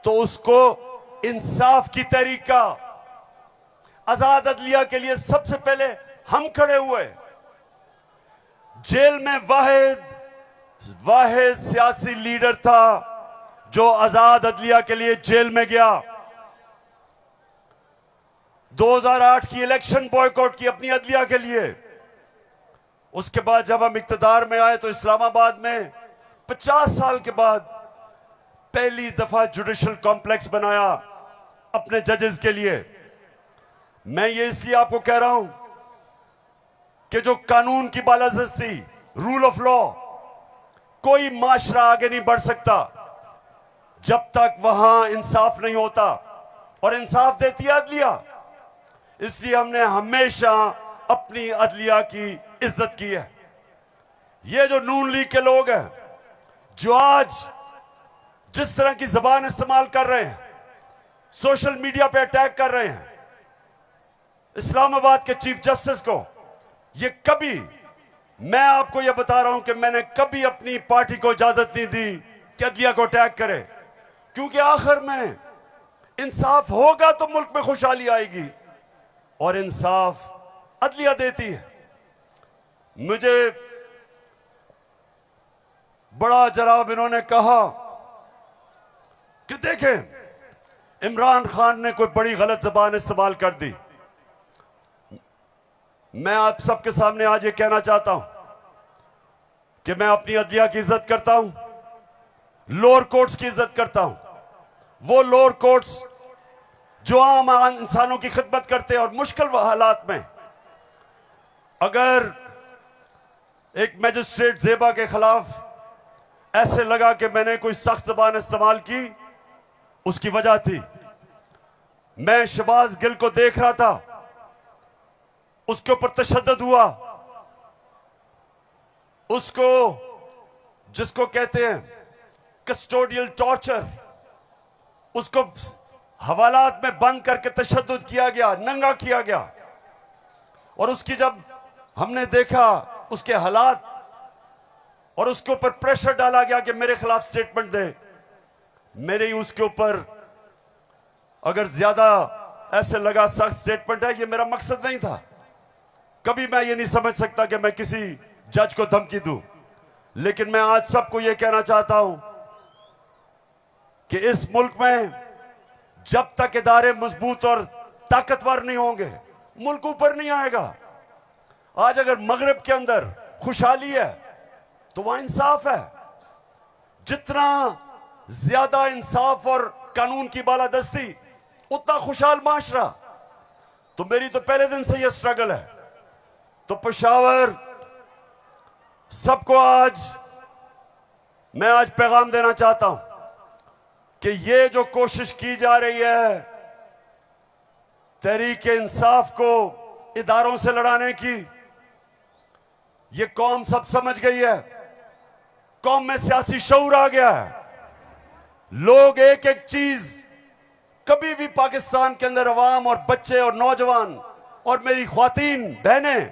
तो उसको इंसाफ की तहरीक का, आजाद अदलिया के लिए सबसे पहले हम खड़े हुए। जेल में वाहिद सियासी लीडर था जो आजाद अदलिया के लिए जेल में गया। 2008 की इलेक्शन बॉयकॉट की अपनी अदलिया के लिए। उसके बाद जब हम इक्तदार में आए तो इस्लामाबाद में 50 साल के बाद पहली दफा जुडिशल कॉम्प्लेक्स बनाया अपने जजेस के लिए। मैं ये इसलिए आपको कह रहा हूं कि जो कानून की बालादस्ती, रूल ऑफ लॉ, कोई माशरा आगे नहीं बढ़ सकता जब तक वहां इंसाफ नहीं होता। और इंसाफ देती है अदलिया। इसलिए हमने हमेशा अपनी अदलिया की इज्जत की है। ये जो नून लीग के लोग हैं जो आज जिस तरह की जबान इस्तेमाल कर रहे हैं, सोशल मीडिया पे अटैक कर रहे हैं इस्लामाबाद के चीफ जस्टिस को, ये कभी, मैं आपको ये बता रहा हूं कि मैंने कभी अपनी पार्टी को इजाजत नहीं दी कि अदलिया को अटैक करे। क्योंकि आखिर में इंसाफ होगा तो मुल्क में खुशहाली आएगी और इंसाफ अदलिया देती है। मुझे बड़ा जनाब इन्होंने कहा कि देखें इमरान खान ने कोई बड़ी गलत जबान इस्तेमाल कर दी। मैं आप सबके सामने आज ये कहना चाहता हूं कि मैं अपनी अदलिया की इज्जत करता हूं, लोअर कोर्ट्स की इज्जत करता हूं। वो लोअर कोर्ट्स जो आम इंसानों की खिदमत करते हैं और मुश्किल हालात में अगर एक मैजिस्ट्रेट जेबा के खिलाफ ऐसे लगा कि मैंने कोई सख्त जबान इस्तेमाल की, उसकी वजह थी मैं शहबाज गिल को देख रहा था, उसके ऊपर तशद्दुद हुआ, उसको जिसको कहते हैं कस्टोडियल टॉर्चर, उसको हवालात में बंद करके तशद्दुद किया गया, नंगा किया गया। और उसकी जब हमने देखा उसके हालात और उसके ऊपर प्रेशर डाला गया कि मेरे खिलाफ स्टेटमेंट दे, मेरे ही उसके ऊपर अगर ज्यादा ऐसे लगा सख्त स्टेटमेंट है, ये मेरा मकसद नहीं था। कभी मैं ये नहीं समझ सकता कि मैं किसी जज को धमकी दूं, लेकिन मैं आज सबको ये कहना चाहता हूं कि इस मुल्क में जब तक इदारे मजबूत और ताकतवर नहीं होंगे मुल्क ऊपर नहीं आएगा। आज अगर मगरिब के अंदर खुशहाली है तो वहां इंसाफ है। जितना ज्यादा इंसाफ और कानून की बालादस्ती उतना खुशहाल माशरा। तो मेरी तो पहले दिन से यह स्ट्रगल है। तो पेशावर सबको मैं आज पैगाम देना चाहता हूं कि ये जो कोशिश की जा रही है तहरीक इंसाफ को इदारों से लड़ाने की, ये कौम सब समझ गई है। कौम में सियासी शऊर आ गया है। लोग एक एक चीज, कभी भी पाकिस्तान के अंदर अवाम और बच्चे और नौजवान और मेरी ख्वातीन बहनें,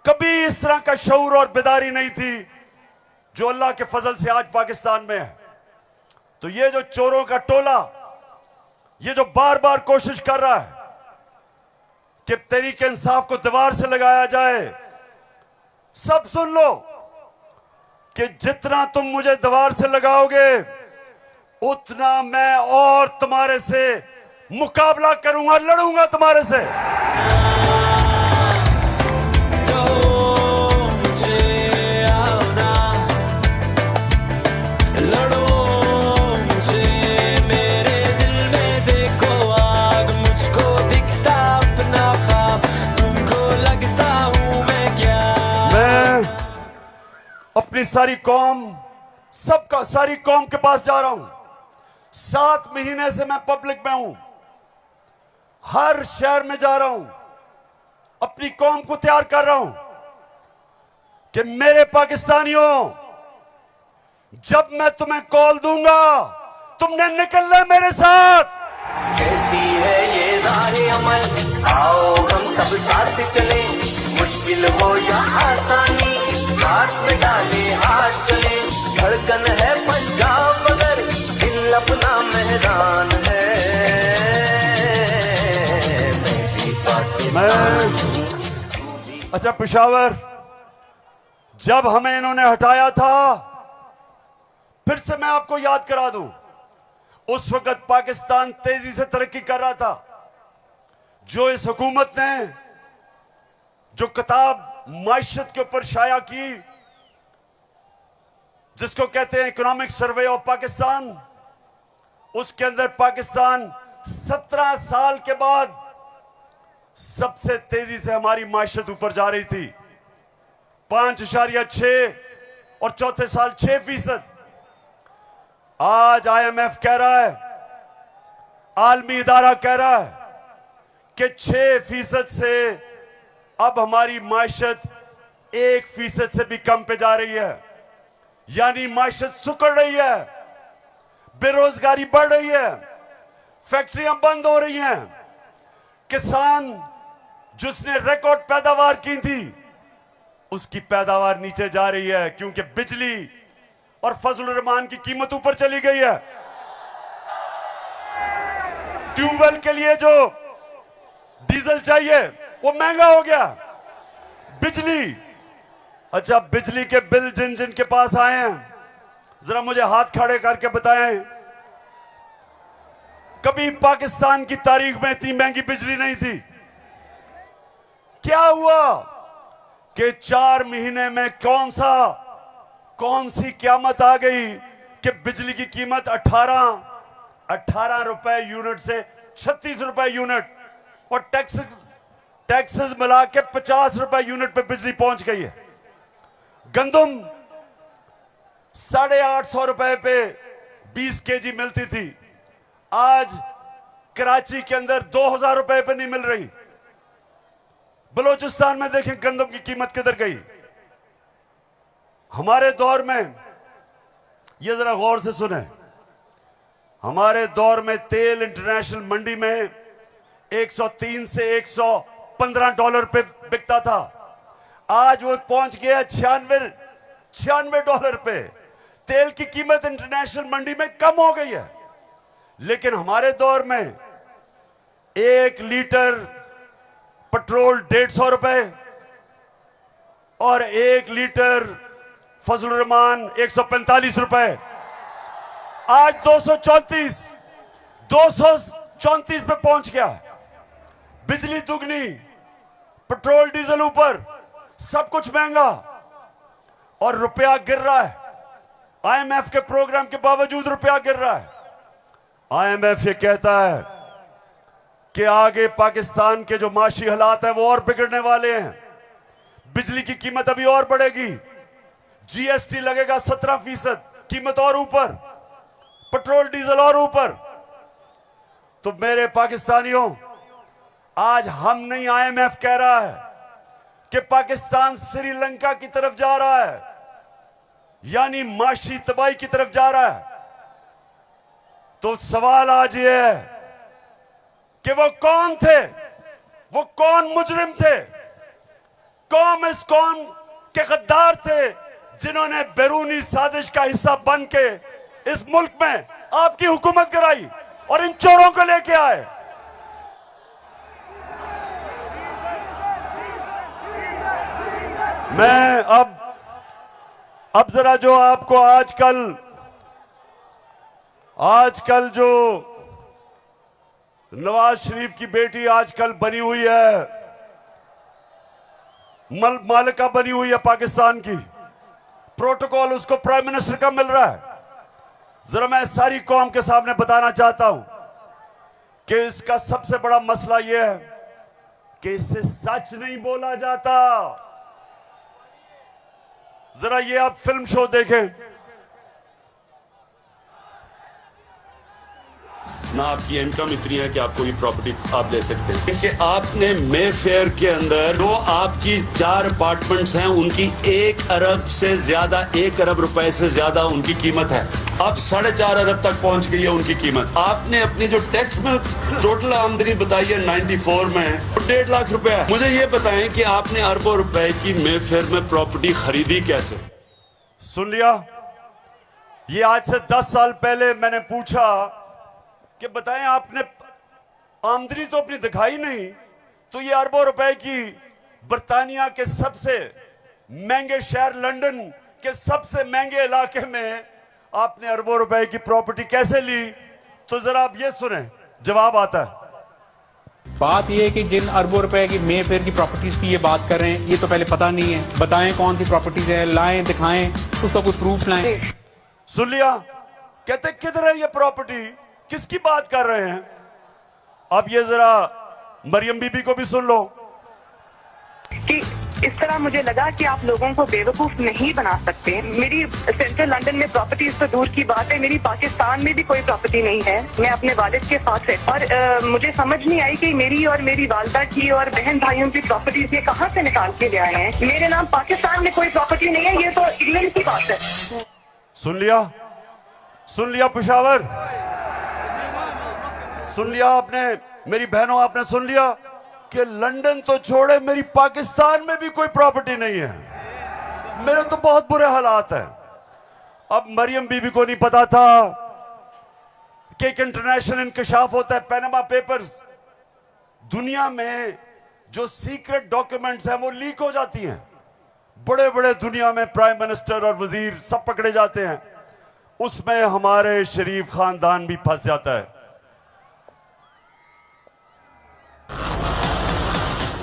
कभी इस तरह का शऊर और बेदारी नहीं थी जो अल्लाह के फजल से आज पाकिस्तान में है। तो ये जो चोरों का टोला, ये जो बार बार कोशिश कर रहा है कि तहरीक इंसाफ को दीवार से लगाया जाए, सब सुन लो कि जितना तुम मुझे दीवार से लगाओगे उतना मैं और तुम्हारे से मुकाबला करूंगा, लड़ूंगा तुम्हारे से। अपनी सारी कौम, सारी कौम के पास जा रहा हूं। 7 महीने से मैं पब्लिक में हूं, हर शहर में जा रहा हूं, अपनी कौम को तैयार कर रहा हूं कि मेरे पाकिस्तानियों, जब मैं तुम्हें कॉल दूंगा तुमने निकलना है मेरे साथ। कहती है ये राहे अमल, आओ हम सब साथ चले, मुश्किल हो या आसानी, हाथ में डाले हाथ चले, धड़कन है पंजाब मगर दिल अपना मैदान है। अच्छा पेशावर, जब हमें इन्होंने हटाया था, फिर से मैं आपको याद करा दूं, उस वक्त पाकिस्तान तेजी से तरक्की कर रहा था। जो इस हुकूमत ने जो किताब माइशत के ऊपर शाया की, जिसको कहते हैं इकोनॉमिक सर्वे ऑफ पाकिस्तान, उसके अंदर पाकिस्तान 17 साल के बाद सबसे तेजी से हमारी माइशत ऊपर जा रही थी। 5.6 और चौथे साल 6%। आज IMF कह रहा है, आलमी इदारा कह रहा है कि 6% से अब हमारी माइशत 1% से भी कम पे जा रही है। यानी माइशत सुकड़ रही है, बेरोजगारी बढ़ रही है, फैक्ट्रियां बंद हो रही हैं, किसान जिसने रिकॉर्ड पैदावार की थी उसकी पैदावार नीचे जा रही है, क्योंकि बिजली और फजलुर रहमान की कीमत ऊपर चली गई है। ट्यूबवेल के लिए जो डीजल चाहिए वो महंगा हो गया। बिजली, अच्छा बिजली के बिल जिन जिन के पास आए हैं, जरा मुझे हाथ खड़े करके बताएं, कभी पाकिस्तान की तारीख में इतनी महंगी बिजली नहीं थी। क्या हुआ कि 4 महीने में कौन सी क़यामत आ गई कि बिजली की कीमत 18 रुपए यूनिट से 36 रुपए यूनिट, और टैक्सेस मिला के 50 रुपए यूनिट पे बिजली पहुंच गई है। गंदम 850 रुपए पे 20 kg मिलती थी, आज कराची के अंदर 2000 रुपए पे नहीं मिल रही। बलूचिस्तान में देखें गंदम की कीमत किधर गई। हमारे दौर में, ये जरा गौर से सुने, हमारे दौर में तेल इंटरनेशनल मंडी में 103 से 115 डॉलर पे बिकता था, आज वो पहुंच गया 96 डॉलर पे। तेल की कीमत इंटरनेशनल मंडी में कम हो गई है, लेकिन हमारे दौर में 1 लीटर पेट्रोल 150 रुपए और 1 लीटर फजलुर रहमान 145 रुपए, आज 234 पे पहुंच गया। बिजली दुगनी, पेट्रोल डीजल ऊपर, सब कुछ महंगा और रुपया गिर रहा है। IMF के प्रोग्राम के बावजूद रुपया गिर रहा है। IMF ये कहता है कि आगे पाकिस्तान के जो माशी हालात है वो और बिगड़ने वाले हैं, बिजली की कीमत अभी और बढ़ेगी, GST लगेगा 17%, कीमत और ऊपर, पेट्रोल डीजल और ऊपर। तो मेरे पाकिस्तानियों, आज हम नहीं, IMF कह रहा है कि पाकिस्तान श्रीलंका की तरफ जा रहा है, यानी माशी तबाही की तरफ जा रहा है। तो सवाल आज ये है कि वो कौन थे, वो कौन मुजरिम थे, कौन इस कौम के गद्दार थे जिन्होंने बैरूनी साजिश का हिस्सा बन के इस मुल्क में आपकी हुकूमत कराई और इन चोरों को लेके आए। मैं अब जरा जो आपको आजकल जो नवाज शरीफ की बेटी आजकल बनी हुई है, मालिका बनी हुई है पाकिस्तान की, प्रोटोकॉल उसको प्राइम मिनिस्टर का मिल रहा है। जरा मैं सारी कौम के सामने बताना चाहता हूं कि इसका सबसे बड़ा मसला यह है कि इससे सच नहीं बोला जाता। जरा ये आप फिल्म शो देखें, ना आपकी इनकम इतनी है कि आप कोई प्रॉपर्टी आप ले सकते हैं कि आपने मे फेयर के अंदर जो आपकी 4 अपार्टमेंट्स हैं उनकी 1 अरब से ज्यादा, 1 अरब रुपए से ज्यादा उनकी कीमत है। अब 4.5 अरब तक पहुंच गई है उनकी कीमत। आपने अपनी जो टैक्स में टोटल आमदनी बताई है 94 में 1.5 लाख रुपए है। मुझे ये बताएं कि आपने अरबों रुपए की मे फेयर में प्रॉपर्टी खरीदी कैसे? सुन लिया? ये आज से 10 साल पहले मैंने पूछा कि बताएं आपने आमदनी तो अपनी दिखाई नहीं, तो ये अरबों रुपए की बर्तानिया के सबसे महंगे शहर लंदन के सबसे महंगे इलाके में आपने अरबों रुपए की प्रॉपर्टी कैसे ली? तो जरा आप ये सुने, जवाब आता है। बात ये है कि जिन अरबों रुपए की मे फेयर की प्रॉपर्टीज की ये बात कर रहे हैं, ये तो पहले पता नहीं है। बताएं कौन सी प्रॉपर्टीज है, लाएं, दिखाएं, उसका कोई प्रूफ लाएं। सुन लिया? कहते किधर है ये प्रॉपर्टी, किसकी बात कर रहे हैं? अब ये जरा मरियम बीबी को भी सुन लो कि इस तरह मुझे लगा कि आप लोगों को बेवकूफ नहीं बना सकते। मेरी सेंट्रल लंदन में प्रॉपर्टीज तो दूर की बात है, मेरी पाकिस्तान में भी कोई प्रॉपर्टी नहीं है। मैं अपने वालिद के साथ है और मुझे समझ नहीं आई कि मेरी और मेरी वालदा की और बहन भाइयों की प्रॉपर्टीज ये कहाँ से निकाल के ले आए हैं। मेरे नाम पाकिस्तान में कोई प्रॉपर्टी नहीं है, ये तो इंग्लैंड की बात है। सुन लिया? सुन लिया पेशावर? सुन लिया आपने? मेरी बहनों, आपने सुन लिया कि लंदन तो छोड़े, मेरी पाकिस्तान में भी कोई प्रॉपर्टी नहीं है। मेरे तो बहुत बुरे हालात हैं। अब मरियम बीबी को नहीं पता था कि एक इंटरनेशनल इंकशाफ होता है, पैनामा पेपर्स। दुनिया में जो सीक्रेट डॉक्यूमेंट्स हैं वो लीक हो जाती हैं। बड़े बड़े दुनिया में प्राइम मिनिस्टर और वजीर सब पकड़े जाते हैं, उसमें हमारे शरीफ खानदान भी फंस जाता है।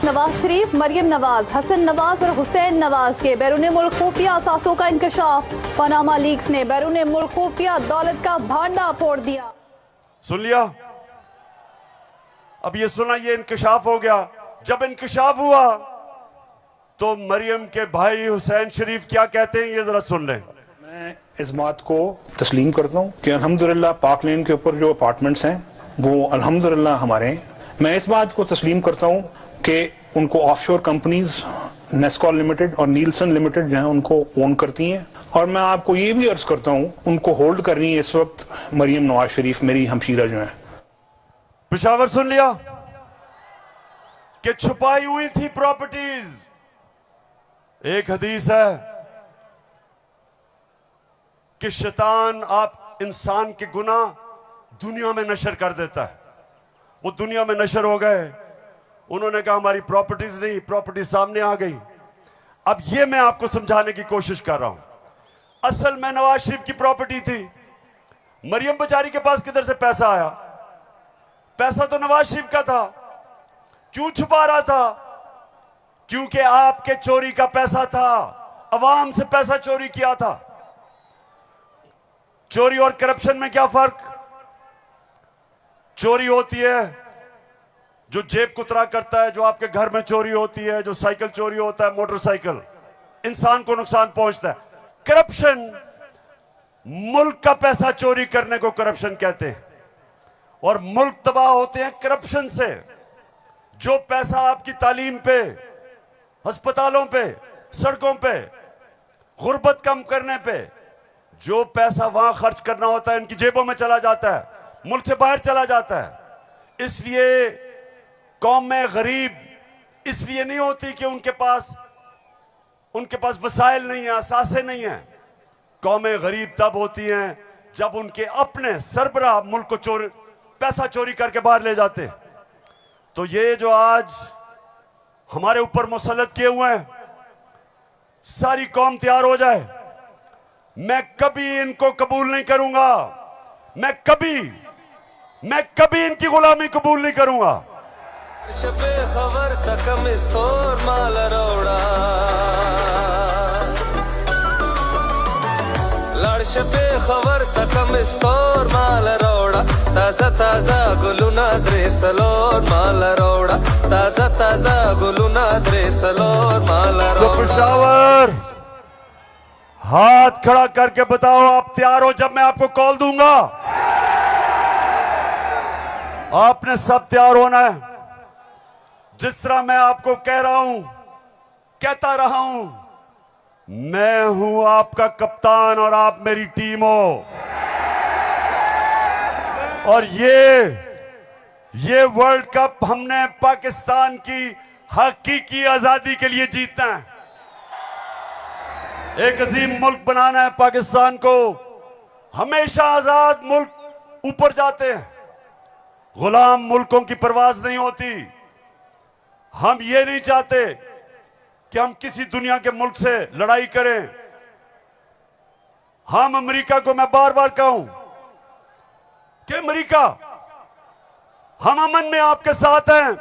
नवाज शरीफ, मरियम नवाज, हसन नवाज और हुसैन नवाज के बैरून मुल्क खुफिया असासों का इंकशाफ। पनामा लीक्स ने बैरून मुल्क खुफिया दौलत का भांडा फोड़ दिया। सुन लिया? अब ये सुना, ये इंकशाफ हो गया। जब इंकशाफ हुआ तो मरियम के भाई हुसैन शरीफ क्या कहते हैं, ये जरा सुन लें। मैं इस बात को तस्लीम करता हूँ कि अल्हम्दुलिल्लाह पाक लेन के ऊपर जो अपार्टमेंट्स हैं वो अल्हम्दुलिल्लाह हमारे हैं। मैं इस बात को तस्लीम करता हूँ कि उनको ऑफशोर कंपनीज नेस्कॉल लिमिटेड और नीलसन लिमिटेड जो है उनको ओन करती हैं। और मैं आपको ये भी अर्ज करता हूँ उनको होल्ड कर रही है इस वक्त मरियम नवाज शरीफ, मेरी हमशीरा जो है। पेशावर सुन लिया कि छुपाई हुई थी प्रॉपर्टीज। एक हदीस है कि शैतान आप इंसान के गुनाह दुनिया में नशर कर देता है। वो दुनिया में नशर हो गए, उन्होंने कहा हमारी प्रॉपर्टीज नहीं, प्रॉपर्टी सामने आ गई। अब ये मैं आपको समझाने की कोशिश कर रहा हूं। असल में नवाज शरीफ की प्रॉपर्टी थी। मरियम बेचारी के पास किधर से पैसा आया? पैसा तो नवाज शरीफ का था। क्यों छुपा रहा था? क्योंकि आपके चोरी का पैसा था, अवाम से पैसा चोरी किया था। चोरी और करप्शन में क्या फर्क? चोरी होती है जो जेब कुतरा करता है, जो आपके घर में चोरी होती है, जो साइकिल चोरी होता है, मोटरसाइकिल, इंसान को नुकसान पहुंचता है। करप्शन, मुल्क का पैसा चोरी करने को करप्शन कहते हैं, और मुल्क तबाह होते हैं करप्शन से। जो पैसा आपकी तालीम पे, अस्पतालों पे, सड़कों पे, गुर्बत कम करने पे, जो पैसा वहां खर्च करना होता है इनकी जेबों में चला जाता है, मुल्क से बाहर चला जाता है। इसलिए कौम में गरीब इसलिए नहीं होती कि उनके पास वसाइल नहीं है, असासे नहीं है। कौमें गरीब तब होती हैं जब उनके अपने सरबराह मुल्क को पैसा चोरी करके बाहर ले जाते हैं। तो ये जो आज हमारे ऊपर मुसल्लत किए हुए हैं, सारी कौम तैयार हो जाए। मैं कभी इनको कबूल नहीं करूंगा, मैं कभी इनकी गुलामी कबूल नहीं करूंगा। खबर तकम स्टोर माल रोड़ा लड़श पे खबर तकम स्टोर माल रोड़ा ताजा ताजा गुलुना द्रेसलोर माल रोड़ा ताजा ताजा गुलुना द्रेसलोर माल रोड़ा। पेशावर हाथ खड़ा करके बताओ आप तैयार हो जब मैं आपको कॉल दूंगा। आपने सब तैयार होना है। जिस तरह मैं आपको कह रहा हूं, कहता रहा हूं, मैं हूं आपका कप्तान और आप मेरी टीम हो। और ये वर्ल्ड कप हमने पाकिस्तान की हकीकी आजादी के लिए जीतना है। एक अजीम मुल्क बनाना है पाकिस्तान को। हमेशा आजाद मुल्क ऊपर जाते हैं, गुलाम मुल्कों की परवाज नहीं होती। हम ये नहीं चाहते कि हम किसी दुनिया के मुल्क से लड़ाई करें। हम अमेरिका को मैं बार बार कहूं कि अमेरिका, हम अमन में आपके साथ हैं,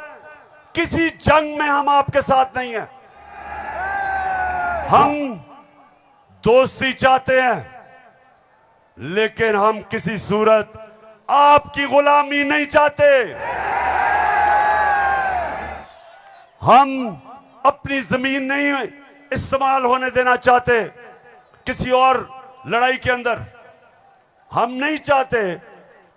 किसी जंग में हम आपके साथ नहीं हैं। हम दोस्ती चाहते हैं, लेकिन हम किसी सूरत आपकी गुलामी नहीं चाहते। हम अपनी जमीन नहीं इस्तेमाल होने देना चाहते किसी और लड़ाई के अंदर। हम नहीं चाहते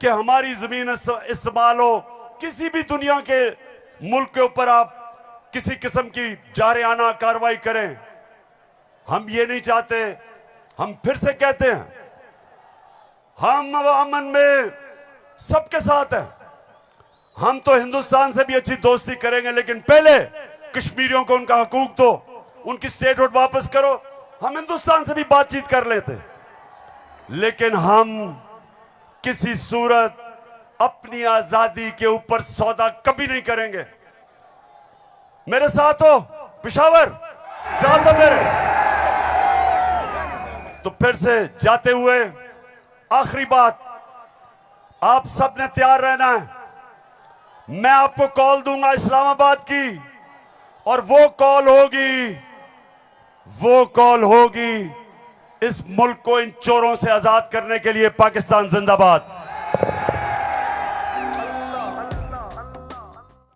कि हमारी जमीन इस्तेमाल हो किसी भी दुनिया के मुल्क के ऊपर आप किसी किस्म की जारियाना कार्रवाई करें। हम ये नहीं चाहते। हम फिर से कहते हैं, हम अमन में सबके साथ हैं। हम तो हिंदुस्तान से भी अच्छी दोस्ती करेंगे, लेकिन पहले कश्मीरियों को उनका हकूक दो, उनकी स्टेटहुड वापस करो। हम हिंदुस्तान से भी बातचीत कर लेते, लेकिन हम किसी सूरत अपनी आजादी के ऊपर सौदा कभी नहीं करेंगे। मेरे साथ हो पेशावर, साथ हो मेरे। तो फिर से जाते हुए आखिरी बात, आप सब ने तैयार रहना है। मैं आपको कॉल दूंगा इस्लामाबाद की, और वो कॉल होगी इस मुल्क को इन चोरों से आजाद करने के लिए। पाकिस्तान जिंदाबाद।